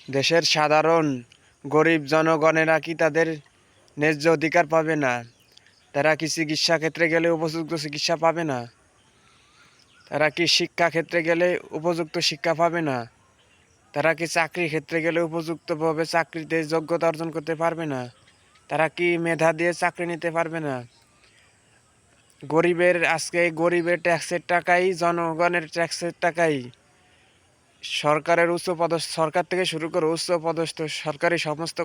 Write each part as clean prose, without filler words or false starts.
দেশের সাধারণ গরিব জনগণেরা কি তাদের ন্যায্য অধিকার পাবে না? তারা কি চিকিৎসা ক্ষেত্রে গেলে উপযুক্ত চিকিৎসা পাবে না? তারা কি শিক্ষা ক্ষেত্রে গেলে উপযুক্ত শিক্ষা পাবে না? তারা কি চাকরি ক্ষেত্রে গেলে উপযুক্তভাবে চাকরিতে যোগ্যতা অর্জন করতে পারবে না? তারা কি মেধা দিয়ে চাকরি নিতে পারবে না? গরিবের ট্যাক্সের টাকাই, জনগণের ট্যাক্সের টাকাই সরকারের সরকার থেকে শুরু করে উচ্চ পদস্থ সরকারি সমস্ত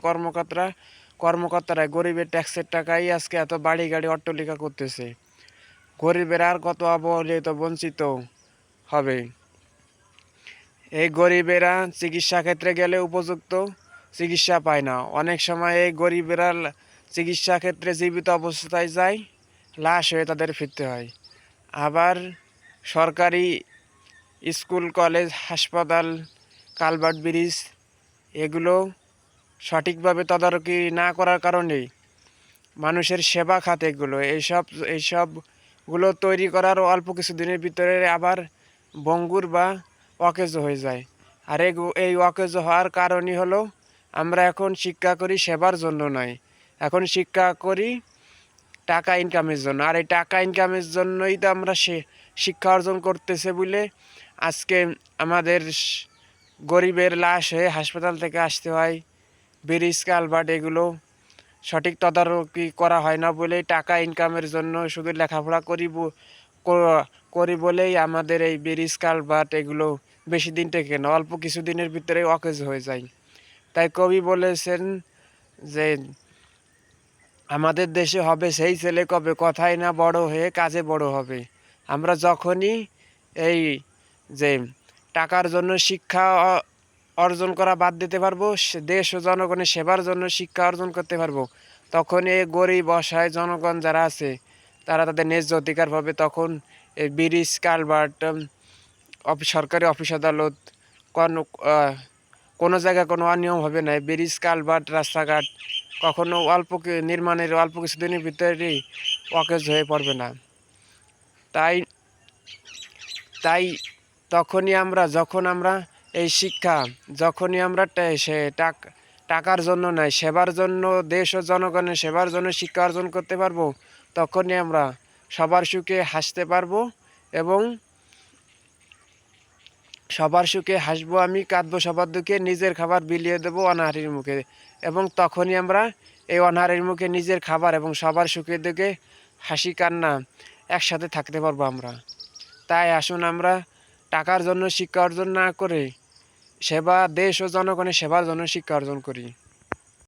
কর্মকর্তারা গরিবের ট্যাক্সের টাকাই আজকে এত বাড়ি গাড়ি অট্টালিকা করতেছে। গরিবের আর কত অবহেলিত বঞ্চিত হবে। এই গরিবেরা চিকিৎসা ক্ষেত্রে গেলে উপযুক্ত চিকিৎসা পায় না। অনেক সময় এই গরিবেরা চিকিৎসা ক্ষেত্রে জীবিত অবস্থায় যায়, লাশ হয়ে তাদের ফিরতে হয়। আবার সরকারি স্কুল, কলেজ, হাসপাতাল, কালভার্ট, ব্রিজ এগুলো সঠিকভাবে তদারকি না করার কারণে মানুষের সেবা খাত এইসবগুলো তৈরি করার অল্প কিছুদিনের ভিতরে আবার ভঙ্গুর বা অকেজো হয়ে যায়। আর এই অকেজো হওয়ার কারণই হলো আমরা এখন শিক্ষা করি সেবার জন্য নয়, এখন শিক্ষা করি টাকা ইনকামের জন্য। আর এই টাকা ইনকামের জন্যই তো আমরা শিক্ষা অর্জন করতেছে বলে আজকে আমাদের গরিবের লাশ হয়ে হাসপাতাল থেকে আসতে হয়। ব্রিজ, কালভার্ট এগুলো সঠিক তদারকি করা হয় না বলেই, টাকা ইনকামের জন্য শুধু লেখাপড়া করি বলেই আমাদের এই ব্রিজ, কালভার্ট এগুলো বেশি দিন টেকে না, অল্প কিছুদিনের ভিতরে অকেজ হয়ে যায়। তাই কবি বলেছেন যে আমাদের দেশে হবে সেই ছেলে কবে, কথাই না বড় হয়ে কাজে বড় হবে। আমরা যখনই এই যে টাকার জন্য শিক্ষা অর্জন করা বাদ দিতে পারবো, দেশ ও জনগণের সেবার জন্য শিক্ষা অর্জন করতে পারবো, তখন এই গরিব অসহায় জনগণ যারা আছে তারা তাদের ন্যায্য অধিকার পাবে। তখন এই ব্রিজ, কালভার্ট, সরকারি অফিস আদালত, কোনো জায়গায় কোনো অনিয়ম হবে না। ব্রিজ, কালভার্ট, রাস্তাঘাট কখনো নির্মাণের অল্প কিছুদিনের ভিতরেই অকেজ হয়ে পড়বে না। তাই তাই যখন আমরা এই শিক্ষা, যখনই আমরা টাকার জন্য নয়, সেবার জন্য, দেশ ও জনগণের সেবার জন্য শিক্ষা অর্জন করতে পারবো, তখনই আমরা সবার সুখে হাসতে পারবো এবং সবার সুখে হাসবো আমি, কাঁদবো সবার দুঃখে, নিজের খাবার বিলিয়ে দেবো অনাহারীর মুখে। এবং তখনই আমরা এই অনাহারীর মুখে নিজের খাবার এবং সবার সুখে দুঃখে হাসি কান্না একসাথে থাকতে পারবো আমরা। তাই আসুন আমরা টাকার জন্য শিক্ষা অর্জন না করে দেশ ও জনগণের সেবার জন্য শিক্ষা অর্জন করি।